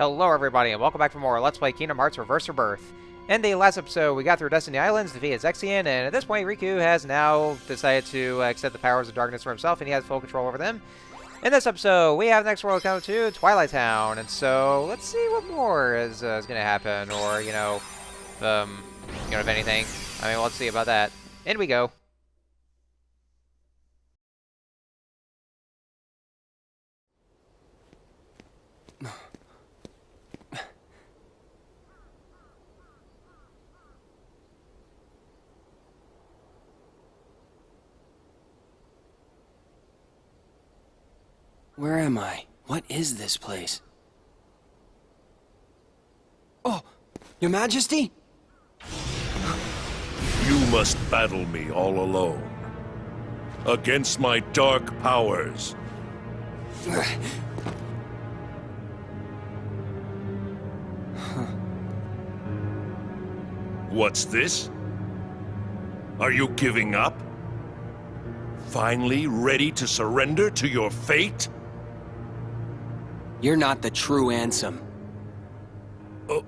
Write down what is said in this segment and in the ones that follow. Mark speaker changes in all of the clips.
Speaker 1: Hello everybody, and welcome back for more Let's Play Kingdom Hearts Reverse Rebirth. In the last episode, we got through Destiny Islands, defeated Zexion, and at this point, Riku has now decided to accept the powers of darkness for himself, and he has full control over them. In this episode, we have next world coming to Twilight Town, and so let's see what more is going to happen, or, if anything. I mean, let's see about that. In we go.
Speaker 2: Where am I? What is this place? Oh, Your Majesty?
Speaker 3: You must battle me all alone. Against my dark powers. What's this? Are you giving up? Finally ready to surrender to your fate?
Speaker 2: You're not the true Ansem.
Speaker 3: Oh.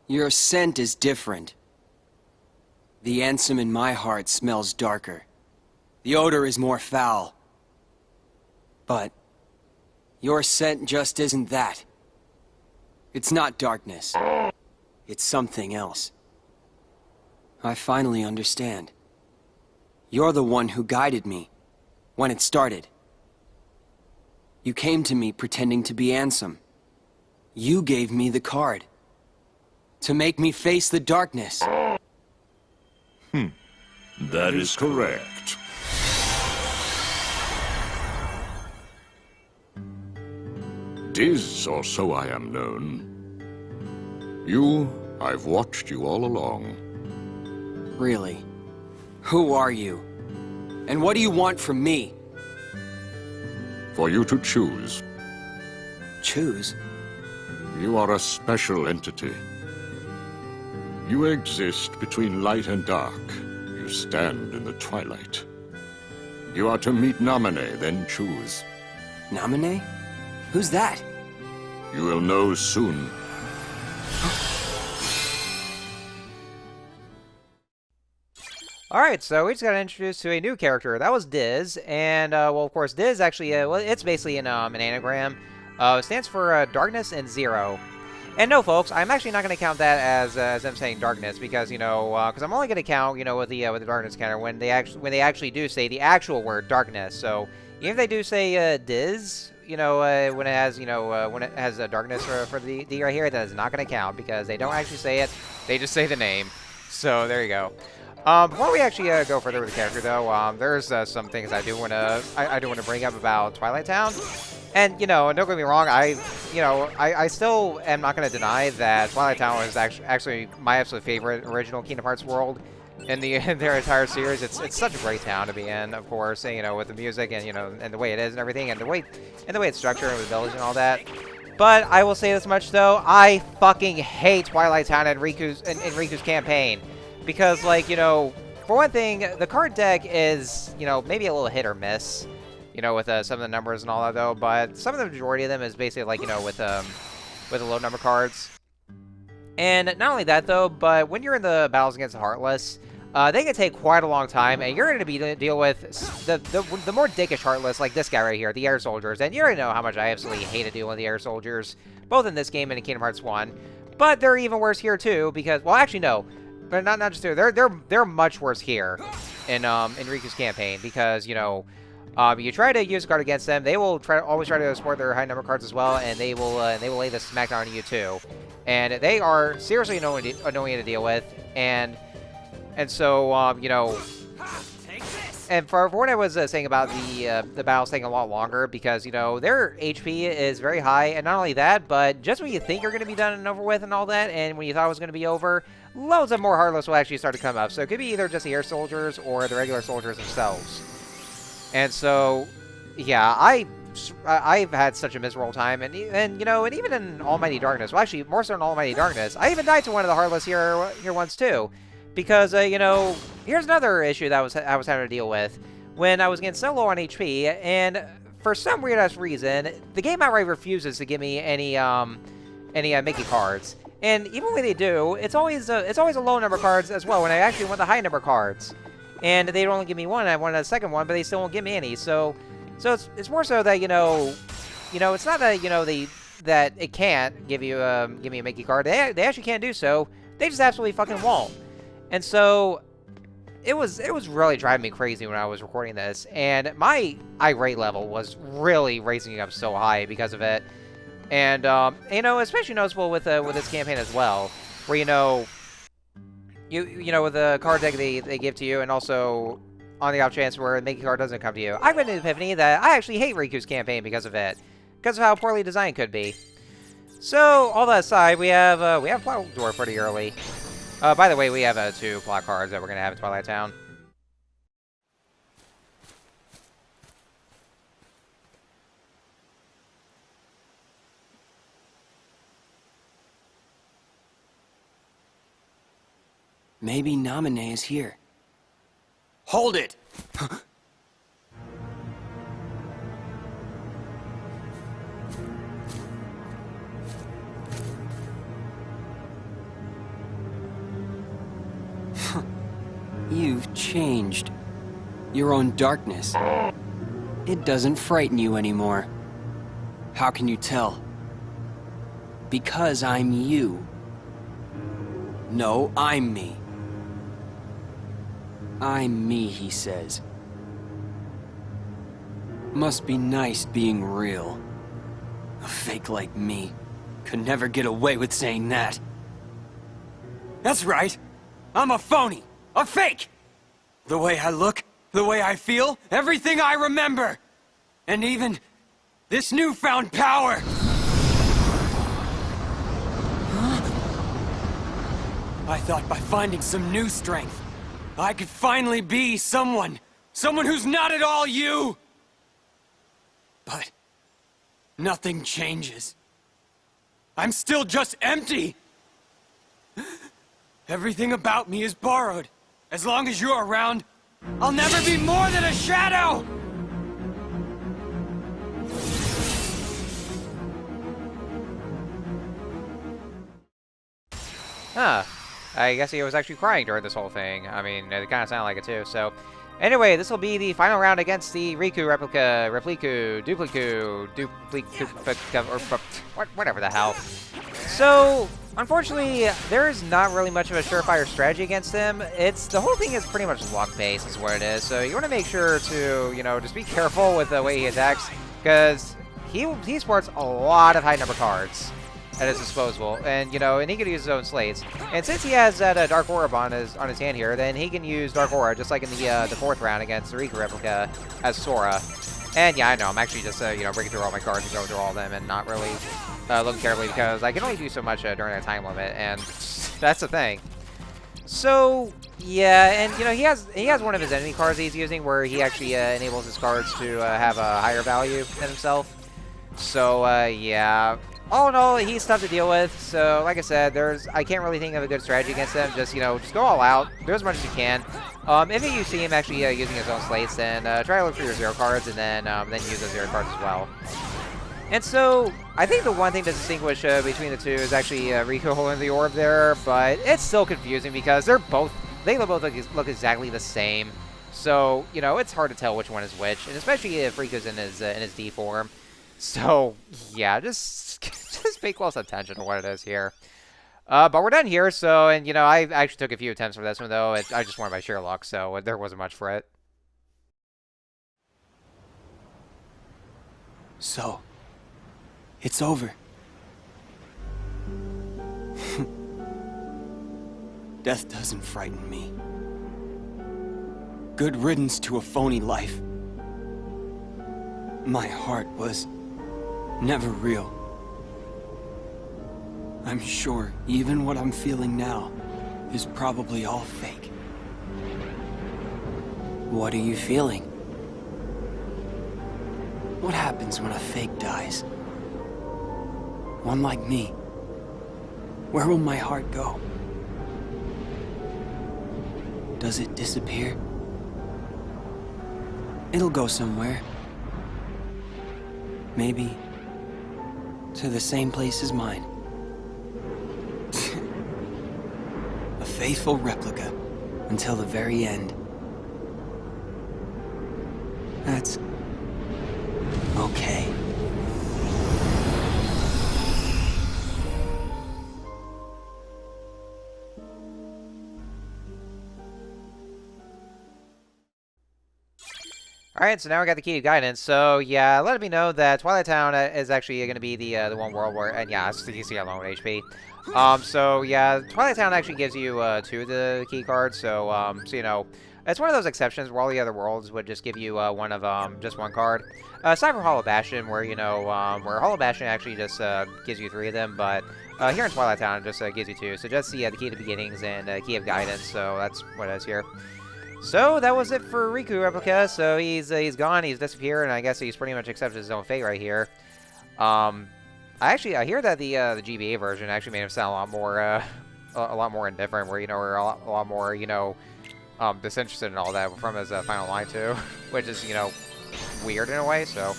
Speaker 2: Your scent is different. The Ansem in my heart smells darker. The odor is more foul. But your scent just isn't that. It's not darkness. It's something else. I finally understand. You're the one who guided me when it started. You came to me pretending to be Ansem. You gave me the card to make me face the darkness.
Speaker 3: That is correct.
Speaker 4: Diz, or so I am known. I've watched you all along.
Speaker 2: Really? Who are you? And what do you want from me?
Speaker 4: For you to choose.
Speaker 2: Choose?
Speaker 4: You are a special entity. You exist between light and dark. You stand in the twilight. You are to meet Namine, then choose.
Speaker 2: Namine? Who's that?
Speaker 4: You will know soon.
Speaker 1: Alright, so we just got introduced to a new character. That was Diz, and, well, of course, Diz actually, it's basically an anagram. It stands for Darkness and Zero. And no, folks, I'm actually not going to count that as I'm saying darkness, because, because I'm only going to count, with the darkness counter when they actually do say the actual word darkness. So, even if they do say Diz, when it has, when it has darkness for the D right here, that is not going to count, because they don't actually say it, they just say the name. So, there you go. Before we actually go further with the character, though, there's some things I do want to bring up about Twilight Town, and don't get me wrong, I still am not going to deny that Twilight Town is actually my absolute favorite original Kingdom Hearts world in their entire series. It's such a great town to be in, of course, with the music and and the way it is and everything, and the way it's structured and with the village and all that. But I will say this much though, I fucking hate Twilight Town and Riku's campaign. Because, for one thing, the card deck is, maybe a little hit or miss, with some of the numbers and all that, though. But some of the majority of them is basically, with the low number cards. And not only that, though, but when you're in the battles against the Heartless, they can take quite a long time. And you're going to be deal with the more dickish Heartless, like this guy right here, the Air Soldiers. And you already know how much I absolutely hated dealing with the Air Soldiers, both in this game and in Kingdom Hearts 1. But they're even worse here, too, because, well, actually, no. But not just there. They're much worse here in Riku's campaign, because you try to use a card against them, they will always try to support their high number cards as well, and they will lay the smackdown on you too, and they are seriously annoying to deal with, and so and for what I was saying about the battles taking a lot longer, because their HP is very high, and not only that, but just when you think you're going to be done and over with and all that, and when you thought it was going to be over, loads of more Heartless will actually start to come up. So it could be either just the Air Soldiers or the regular soldiers themselves. And so, yeah, I've had such a miserable time, and even in Almighty Darkness, well, actually more so in Almighty Darkness, I even died to one of the Heartless here once too, because here's another issue that I was having to deal with. when I was getting so low on HP, and for some weird-ass reason, the game outright refuses to give me any Mickey cards. And even when they do, it's always a low number of cards as well, when I actually want the high number of cards. And they only give me one, and I wanted a second one, but they still won't give me any. So it's more so that, it's not that, that it can't give me a Mickey card. They actually can't do so. They just absolutely fucking won't. And so it was really driving me crazy when I was recording this, and my irate level was really raising up so high because of it. And especially noticeable with this campaign as well, where with the card deck they give to you, and also on the off chance where a Mickey card doesn't come to you. I got an epiphany that I actually hate Riku's campaign because of it, because of how poorly designed it could be. So all that aside, we have Plot Door pretty early. By the way, we have 2 plot cards that we're gonna have in Twilight Town.
Speaker 2: Maybe Naminé is here. Hold it! You've changed. Your own darkness. It doesn't frighten you anymore. How can you tell? Because I'm you. No, I'm me. I'm me, he says. Must be nice being real. A fake like me could never get away with saying that. That's right. I'm a phony. A fake! The way I look, the way I feel, everything I remember. And even this newfound power. I thought by finding some new strength, I could finally be someone who's not at all you. But nothing changes. I'm still just empty. Everything about me is borrowed. As long as you're around, I'll never be more than a shadow!
Speaker 1: Huh. I guess he was actually crying during this whole thing. I mean, it kind of sounded like it too, so... Anyway, this will be the final round against the Riku, or whatever the hell. So, unfortunately, there is not really much of a surefire strategy against him. The whole thing is pretty much luck-based is what it is, so you want to make sure to, just be careful with the way he attacks, because he sports a lot of high-number cards at his disposal, and he can use his own slates. And since he has that Dark Orb on his hand here, then he can use Dark Aura just like in the 4th round against the Riku replica as Sora. And yeah, I know I'm actually just breaking through all my cards and going through all of them and not really looking carefully because I can only do so much during a time limit, and that's the thing. So yeah, and he has one of his enemy cards he's using where he actually enables his cards to have a higher value than himself. So yeah. All in all, he's tough to deal with, so like I said, I can't really think of a good strategy against him. Just go all out, do as much as you can. If you see him actually using his own slates, then try to look for your 0 cards, and then use those 0 cards as well. And so, I think the one thing to distinguish between the two is actually Riku holding the orb there, but it's still confusing because they both look exactly the same. So, it's hard to tell which one is which, and especially if Riku's in his D form. So, yeah, just pay close attention to what it is here. But we're done here, so, and, I actually took a few attempts for this one, though. I just wanted my sheer luck, so there wasn't much for it.
Speaker 2: So, it's over. Death doesn't frighten me. Good riddance to a phony life. My heart was never real. I'm sure even what I'm feeling now is probably all fake. What are you feeling? What happens when a fake dies? One like me. Where will my heart go? Does it disappear? It'll go somewhere. Maybe to the same place as mine. A faithful replica until the very end. That's okay.
Speaker 1: Alright, so now we got the key to guidance. So, yeah, let me know that Twilight Town is actually going to be the one world where... And, yeah, it's you see alone with HP. So, yeah, Twilight Town actually gives you 2 of the key cards. So, you know, it's one of those exceptions where all the other worlds would just give you one of just 1 card. Aside from Hollow Bastion, where, you know, where Hollow Bastion actually just gives you 3 of them. But here in Twilight Town, it just gives you 2. So, just the key to beginnings and key of guidance. So, that's what it is here. So that was it for Riku Replica. So he's gone, he's disappeared, and I guess he's pretty much accepted his own fate right here. I hear that the GBA version actually made him sound a lot more indifferent, where, you know, we're a lot more, you know, disinterested in all that from his final line too, which is, you know, weird in a way. So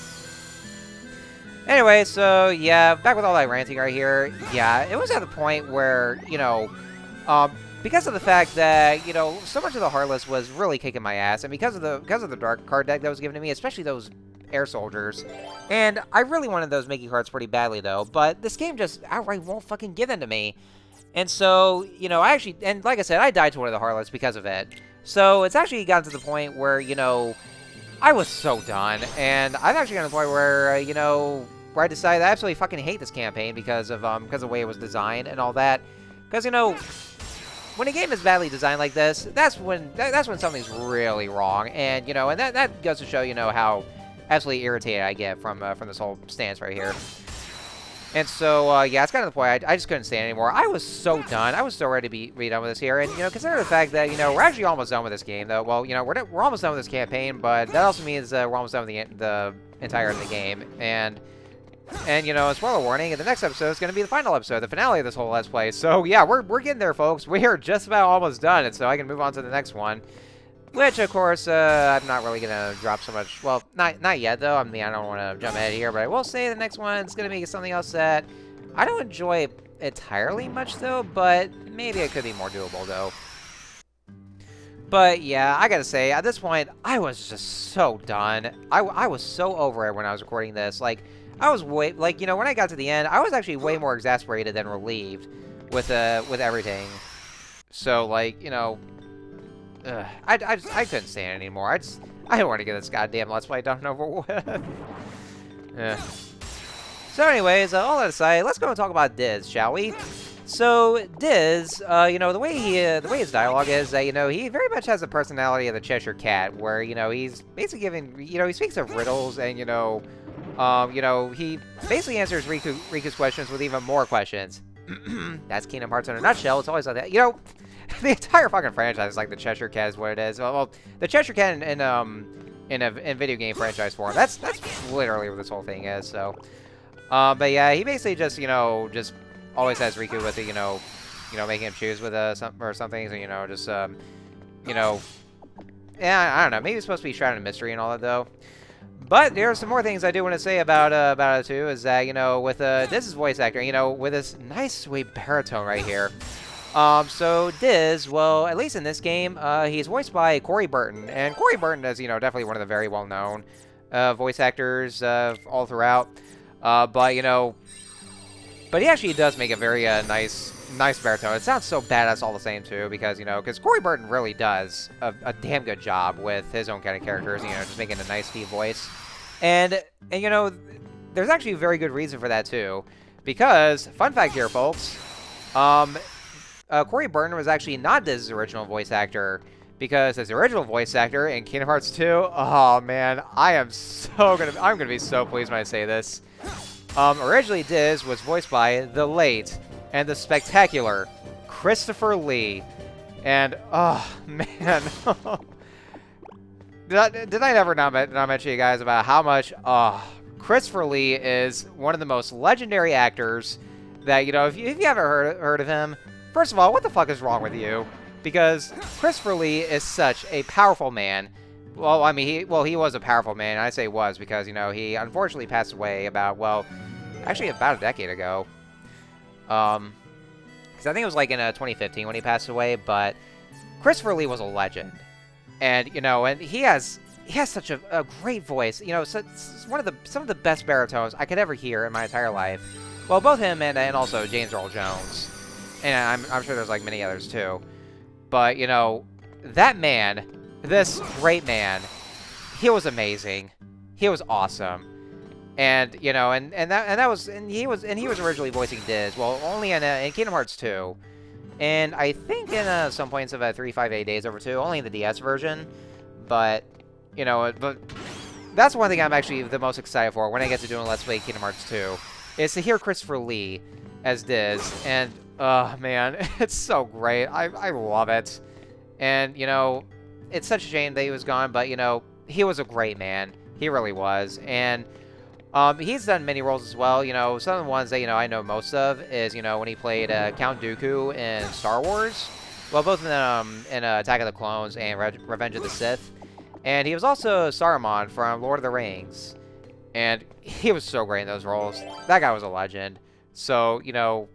Speaker 1: anyway, so yeah, back with all that ranting right here. Yeah, it was at the point where, you know, because of the fact that, you know, so much of the Heartless was really kicking my ass, and because of the dark card deck that was given to me, especially those air soldiers, and I really wanted those Mickey cards pretty badly though, but this game just outright won't fucking give them to me. And so, you know, and like I said, I died to one of the Heartless because of it. So it's actually gotten to the point where, you know, I was so done, and I've actually gotten to the point where, you know, where I decided I absolutely fucking hate this campaign because of the way it was designed and all that. Because, you know, when a game is badly designed like this, that's when something's really wrong, and, you know, and that goes to show, you know, how absolutely irritated I get from this whole stance right here. And so, yeah, it's kind of the point. I just couldn't stand it anymore. I was so done. I was so ready to be done with this here. And, you know, consider the fact that, you know, we're actually almost done with this game, though. Well, you know, we're almost done with this campaign, but that also means we're almost done with the entire of the game. And, you know, spoiler warning, the next episode is going to be the final episode, the finale of this whole Let's Play. So, yeah, we're getting there, folks. We are just about almost done, and so I can move on to the next one. Which, of course, I'm not really going to drop so much. Well, not yet, though. I mean, I don't want to jump ahead here, but I will say the next one's going to be something else that I don't enjoy entirely much, though, but maybe it could be more doable, though. But, yeah, I got to say, at this point, I was just so done. I was so over it when I was recording this. Like, I was like, you know, when I got to the end, I was actually way more exasperated than relieved with everything. So, like, you know, I couldn't stand it anymore. I don't want to get this goddamn Let's Play done over with. Yeah. So, anyways, all that aside, let's go and talk about Diz, shall we? So, Diz, you know, the way his dialogue is, you know, he very much has the personality of the Cheshire Cat, where, you know, he's basically giving, you know, he speaks of riddles, and, you know, he basically answers Riku's questions with even more questions. That's Kingdom Hearts in a nutshell. It's always like that. You know, the entire fucking franchise is like the Cheshire Cat is what it is. Well, the Cheshire Cat in a video game franchise form. That's literally what this whole thing is. So, but yeah, he basically just, you know, just always has Riku with it, you know, making him choose with something. So, you know, just you know, yeah, I don't know. Maybe it's supposed to be shrouded in mystery and all that though. But there are some more things I do want to say about it too. Is that, you know, with Diz's voice actor, you know, with this nice sweet baritone right here. So Diz, well, at least in this game, he's voiced by Corey Burton, and Corey Burton is, you know, definitely one of the very well-known voice actors all throughout. But you know, but he actually does make a very nice baritone. It sounds so badass all the same too, because, you know, because Corey Burton really does a damn good job with his own kind of characters, you know, just making a nice deep voice. And you know, there's actually a very good reason for that too, because fun fact here, folks, Corey Burton was actually not Diz's original voice actor, because his original voice actor in Kingdom Hearts 2, oh man, I'm gonna be so pleased when I say this. Originally Diz was voiced by the late and the spectacular Christopher Lee. And, oh, man. Did I ever not mention you guys about how much, Christopher Lee is one of the most legendary actors that, you know, if you haven't heard of him, first of all, what the fuck is wrong with you? Because Christopher Lee is such a powerful man Well, I mean, he was a powerful man. I say was because, you know, he unfortunately passed away about, well, actually about a decade ago. Because I think it was like in 2015 when he passed away, but Christopher Lee was a legend. And, you know, and he has such a great voice. You know, some of the best baritones I could ever hear in my entire life. Well, both him and also James Earl Jones. And I'm sure there's like many others too. But, you know, that man, this great man, he was amazing. He was awesome. And, you know, and he was originally voicing Diz, well, only in Kingdom Hearts 2. And I think in some points of 358 Days Over 2, only in the DS version. But, you know, but that's one thing I'm actually the most excited for when I get to doing Let's Play Kingdom Hearts 2, is to hear Christopher Lee as Diz. And, oh, man, it's so great. I love it. And, you know, it's such a shame that he was gone, but, you know, he was a great man. He really was. And he's done many roles as well. You know, some of the ones that, you know, I know most of is, you know, when he played Count Dooku in Star Wars. Well, both in Attack of the Clones and Revenge of the Sith. And he was also Saruman from Lord of the Rings. And he was so great in those roles. That guy was a legend. So, you know,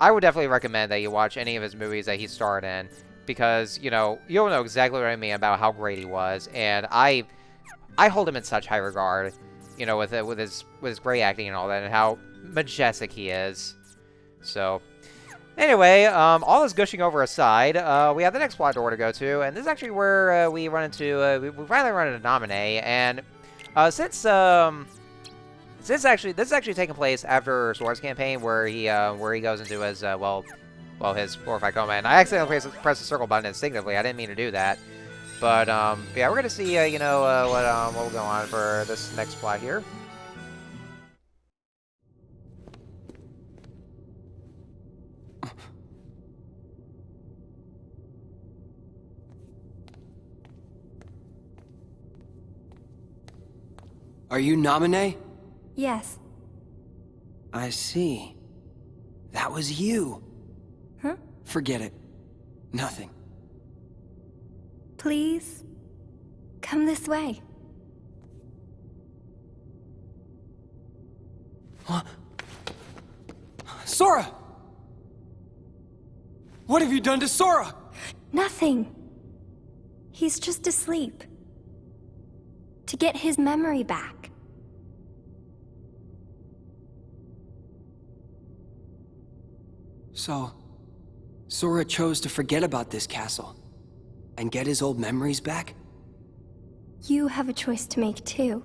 Speaker 1: I would definitely recommend that you watch any of his movies that he starred in. Because, you know, you'll know exactly what I mean about how great he was. And I hold him in such high regard, you know, with his great acting and all that, and how majestic he is. So, anyway, all this gushing over aside, we have the next plot door to go to, and this is actually where we run into, we finally run into Naminé, and since this is actually taking place after Sora's campaign, where he goes into his his glorified coma, and I accidentally pressed the circle button instinctively. I didn't mean to do that. But, yeah, we're gonna see, you know, what will go on for this next plot here.
Speaker 2: Are you Naminé?
Speaker 5: Yes.
Speaker 2: I see. That was you.
Speaker 5: Huh?
Speaker 2: Forget it. Nothing.
Speaker 5: Please, come this way.
Speaker 2: What? Sora! What have you done to Sora?
Speaker 5: Nothing. He's just asleep. To get his memory back.
Speaker 2: So, Sora chose to forget about this castle and get his old memories back?
Speaker 5: You have a choice to make too.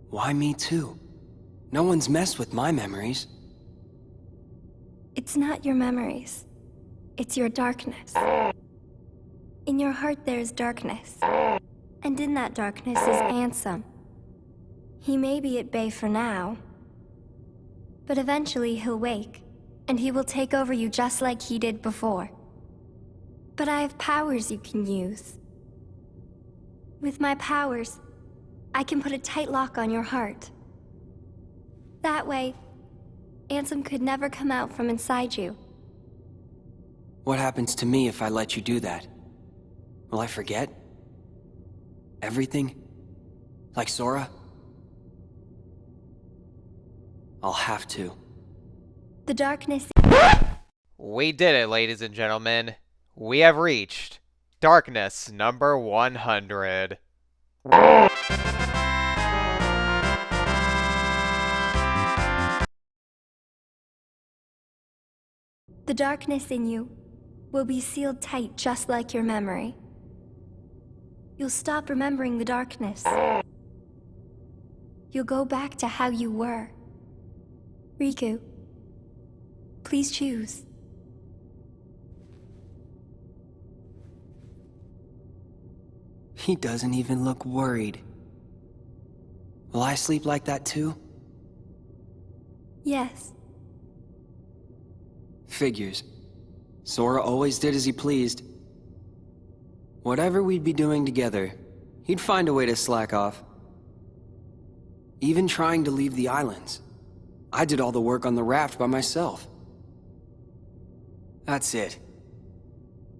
Speaker 2: Why me too? No one's messed with my memories.
Speaker 5: It's not your memories. It's your darkness. In your heart there's darkness. And in that darkness is Ansem. He may be at bay for now, but eventually he'll wake, and he will take over you just like he did before. But I have powers you can use. With my powers, I can put a tight lock on your heart. That way, Ansem could never come out from inside you.
Speaker 2: What happens to me if I let you do that? Will I forget? Everything? Like Sora? I'll have to.
Speaker 5: The darkness...
Speaker 1: We did it, ladies and gentlemen. We have reached darkness number 100.
Speaker 5: The darkness in you will be sealed tight just like your memory. You'll stop remembering the darkness. You'll go back to how you were. Riku, please choose.
Speaker 2: He doesn't even look worried. Will I sleep like that too?
Speaker 5: Yes.
Speaker 2: Figures. Sora always did as he pleased. Whatever we'd be doing together, he'd find a way to slack off. Even trying to leave the islands. I did all the work on the raft by myself. That's it.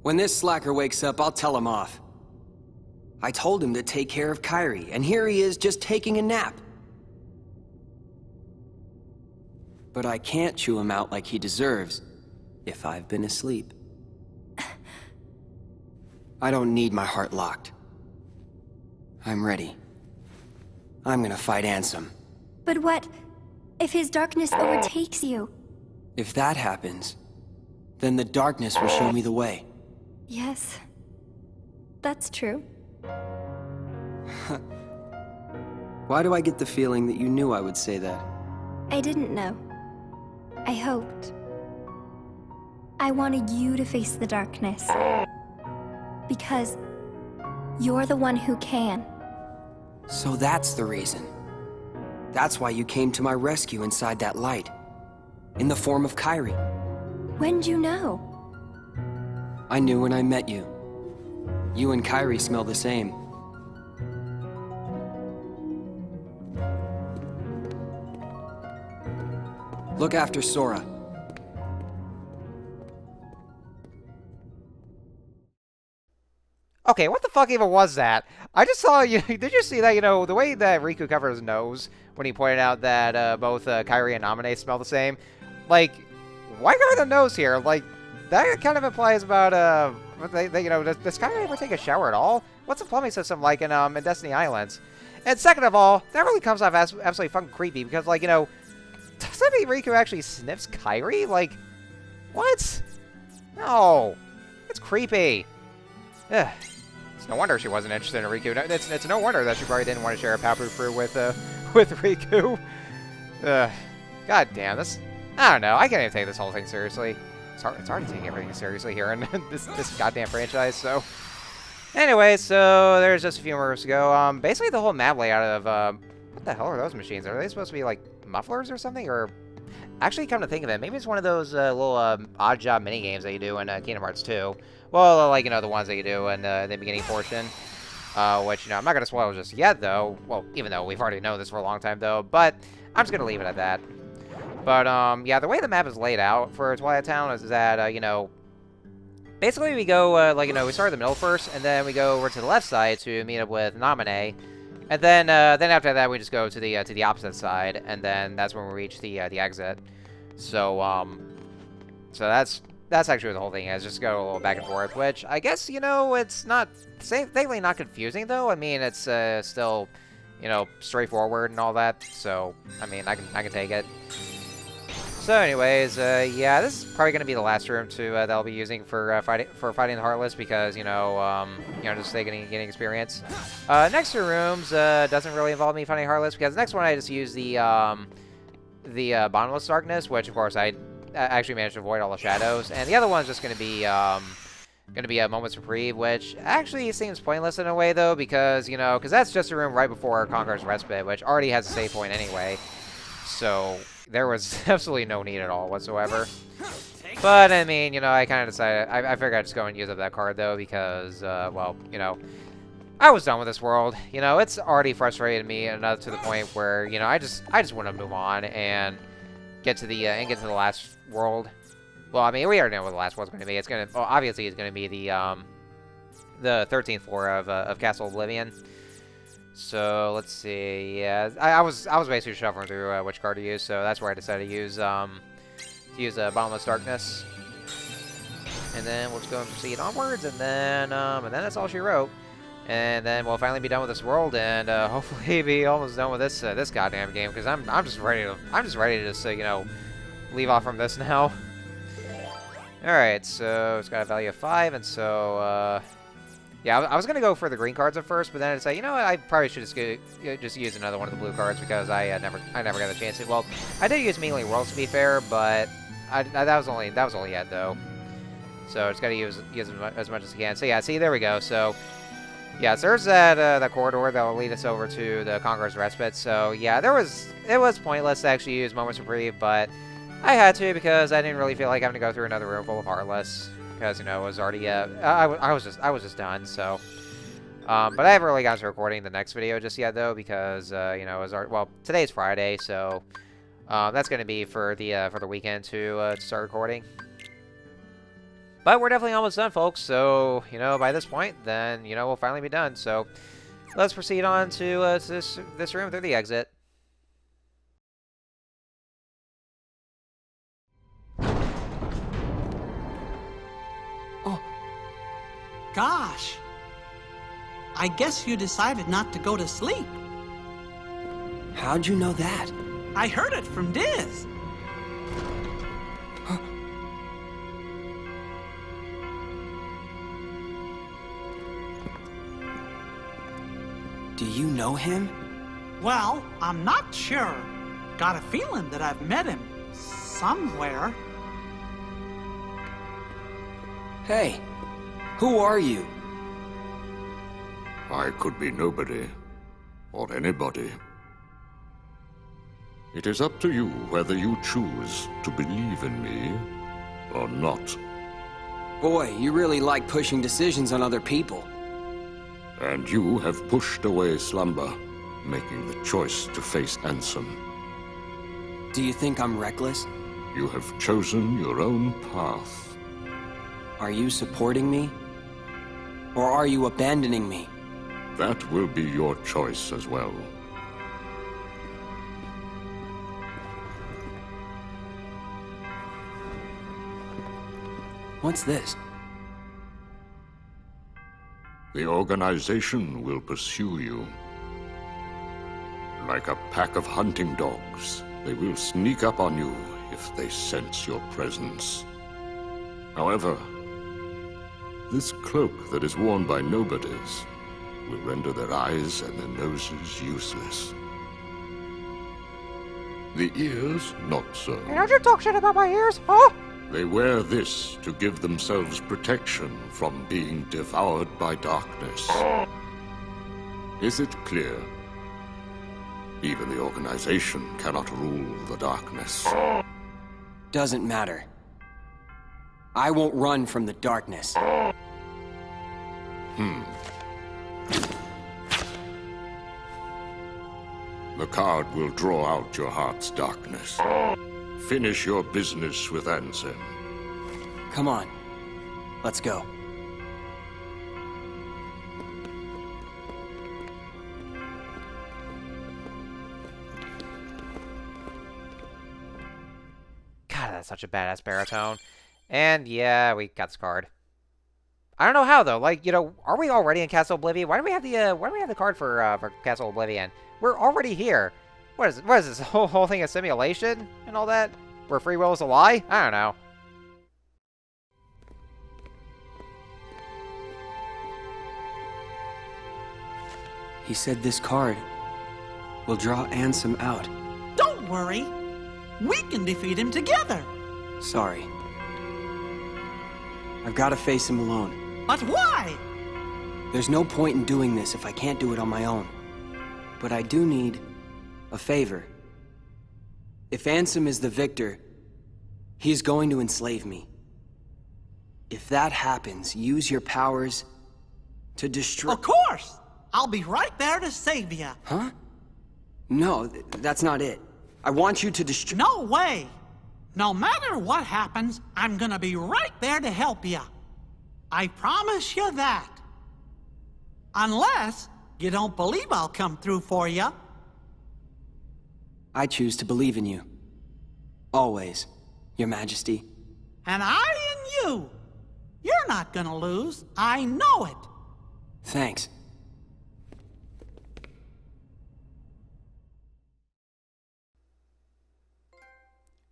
Speaker 2: When this slacker wakes up, I'll tell him off. I told him to take care of Kairi, and here he is just taking a nap. But I can't chew him out like he deserves, if I've been asleep. I don't need my heart locked. I'm ready. I'm gonna fight Ansem.
Speaker 5: But what if his darkness overtakes you?
Speaker 2: If that happens, then the darkness will show me the way.
Speaker 5: Yes, that's true.
Speaker 2: Why do I get the feeling that you knew I would say that?
Speaker 5: I didn't know. I hoped. I wanted you to face the darkness. Because you're the one who can.
Speaker 2: So that's the reason. That's why you came to my rescue inside that light. In the form of Kairi.
Speaker 5: When'd you know?
Speaker 2: I knew when I met you. You and Kairi smell the same. Look after Sora.
Speaker 1: Okay, what the fuck even was that? I just saw, did you see that, the way that Riku covered his nose when he pointed out that both Kairi and Naminé smell the same? Like, why cover the nose here? Like, that kind of implies about, does Kairi ever take a shower at all? What's the plumbing system like in Destiny Islands? And second of all, that really comes off as absolutely fucking creepy because, like, does that mean Riku actually sniffs Kairi? Like, what? No. It's creepy. Ugh. It's no wonder she wasn't interested in Riku. It's no wonder that she probably didn't want to share a Papu fruit with Riku. God damn, this... I don't know. I can't even take this whole thing seriously. It's hard to take everything seriously here in this goddamn franchise, so... Anyway, so there's just a few more to go. Basically the whole map layout of, what the hell are those machines? Are they supposed to be, like, mufflers or something? Or... Actually, come to think of it, maybe it's one of those little odd job mini games that you do in Kingdom Hearts 2. Well, like, the ones that you do in the beginning portion. Which, I'm not going to spoil just yet, though. Well, even though we've already known this for a long time, though. But I'm just going to leave it at that. But, yeah, the way the map is laid out for Twilight Town is that, basically we go, we start in the middle first, and then we go over to the left side to meet up with Naminé. And then after that, we just go to the opposite side, and then that's when we reach the exit. So, so that's actually what the whole thing is. Just go a little back and forth, which I guess it's not thankfully not confusing though. I mean, it's still straightforward and all that. So, I mean, I can take it. So, anyways, yeah, this is probably gonna be the last room that I'll be using for fighting the Heartless because just getting experience. Next two rooms doesn't really involve me fighting Heartless because the next one I just use the Bottomless Darkness, which of course I actually managed to avoid all the shadows, and the other one's just gonna be a Moment's Reprieve, which actually seems pointless in a way though because that's just a room right before Conqueror's Respite, which already has a save point anyway. So there was absolutely no need at all whatsoever. But, I mean, I kind of decided... I figured I'd just go and use up that card, though, because, well, I was done with this world. It's already frustrated me enough to the point where, I just want to move on and get to the last world. Well, I mean, we already know what the last world's going to be. It's going to... Well, obviously, it's going to be the 13th floor of Castle Oblivion. So let's see. Yeah, I was basically shuffling through which card to use, so that's where I decided to use Bottomless Darkness. And then we'll just go and proceed onwards, and then that's all she wrote. And then we'll finally be done with this world, and hopefully be almost done with this goddamn game, because I'm just ready to just leave off from this now. All right, so it's got a value of 5, and so. Yeah, I was going to go for the green cards at first, but then I decided, what, I probably should just use another one of the blue cards because I never got the chance to. Well, I did use Mingling Worlds to be fair, but that was only yet though. So just got to use as much as I can. So yeah, see, there we go. So yeah, so there's that corridor that will lead us over to the Conqueror's Respite. So yeah, it was pointless to actually use Moment's Reprieve, but I had to because I didn't really feel like having to go through another room full of Heartless. Because, it was already, I was just done, so. But I haven't really gotten to recording the next video just yet, though, because, it was already, well, today's Friday, so. That's going to be for the weekend to start recording. But we're definitely almost done, folks. So, you know, by this point, then, you know, we'll finally be done. So, let's proceed on to this room through the exit.
Speaker 6: Oh. Gosh. I guess you decided not to go to sleep.
Speaker 2: How'd you know that?
Speaker 6: I heard it from Diz.
Speaker 2: Do you know him?
Speaker 6: Well, I'm not sure. Got a feeling that I've met him somewhere.
Speaker 2: Hey, who are you?
Speaker 4: I could be nobody, or anybody. It is up to you whether you choose to believe in me or not.
Speaker 2: Boy, you really like pushing decisions on other people.
Speaker 4: And you have pushed away slumber, making the choice to face Ansem.
Speaker 2: Do you think I'm reckless?
Speaker 4: You have chosen your own path.
Speaker 2: Are you supporting me? Or are you abandoning me?
Speaker 4: That will be your choice as well.
Speaker 2: What's this?
Speaker 4: The organization will pursue you. Like a pack of hunting dogs, they will sneak up on you if they sense your presence. However, this cloak that is worn by nobodies will render their eyes and their noses useless. The ears, not so.
Speaker 1: Hey, don't you talk shit about my ears, huh?
Speaker 4: They wear this to give themselves protection from being devoured by darkness. Is it clear? Even the organization cannot rule the darkness.
Speaker 2: Doesn't matter. I won't run from the darkness.
Speaker 4: The card will draw out your heart's darkness. Finish your business with Ansem.
Speaker 2: Come on. Let's go.
Speaker 1: God, that's such a badass baritone. And yeah, we got this card. I don't know how though. Like, you know, are we already in Castle Oblivion? Why do we have the card for Castle Oblivion? We're already here. What is this whole thing a simulation and all that? Where free will is a lie? I don't know.
Speaker 2: He said this card will draw Ansem out.
Speaker 6: Don't worry. We can defeat him together.
Speaker 2: Sorry. I've got to face him alone.
Speaker 6: But why?
Speaker 2: There's no point in doing this if I can't do it on my own. But I do need a favor. If Ansem is the victor, he's going to enslave me. If that happens, use your powers to destroy—
Speaker 6: Of course! I'll be right there to save you.
Speaker 2: Huh? No, that's not it. I want you to destroy—
Speaker 6: No way! No matter what happens, I'm gonna be right there to help you. I promise you that. Unless you don't believe I'll come through for you.
Speaker 2: I choose to believe in you. Always, Your Majesty.
Speaker 6: And I in you. You're not gonna lose. I know it.
Speaker 2: Thanks.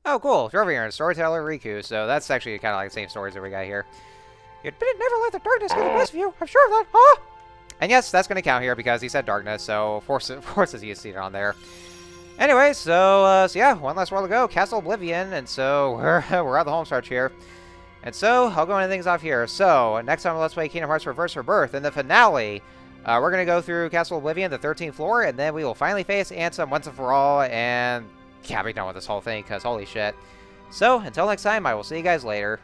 Speaker 1: Oh, cool. You're over here in Storyteller Riku, so that's actually kind of like the same stories that we got here. You never let the darkness get the best of you. I'm sure of that, huh? And yes, that's going to count here because he said darkness, so forces you to see it on there. Anyway, so yeah, one last world to go. Castle Oblivion, and so we're at the home stretch here. And so, I'll go into things off here. So, next time on Let's Play Kingdom Hearts Reverse Rebirth, in the finale, we're going to go through Castle Oblivion, the 13th floor, and then we will finally face Ansem once and for all, and yeah, be done with this whole thing, because holy shit. So, until next time, I will see you guys later.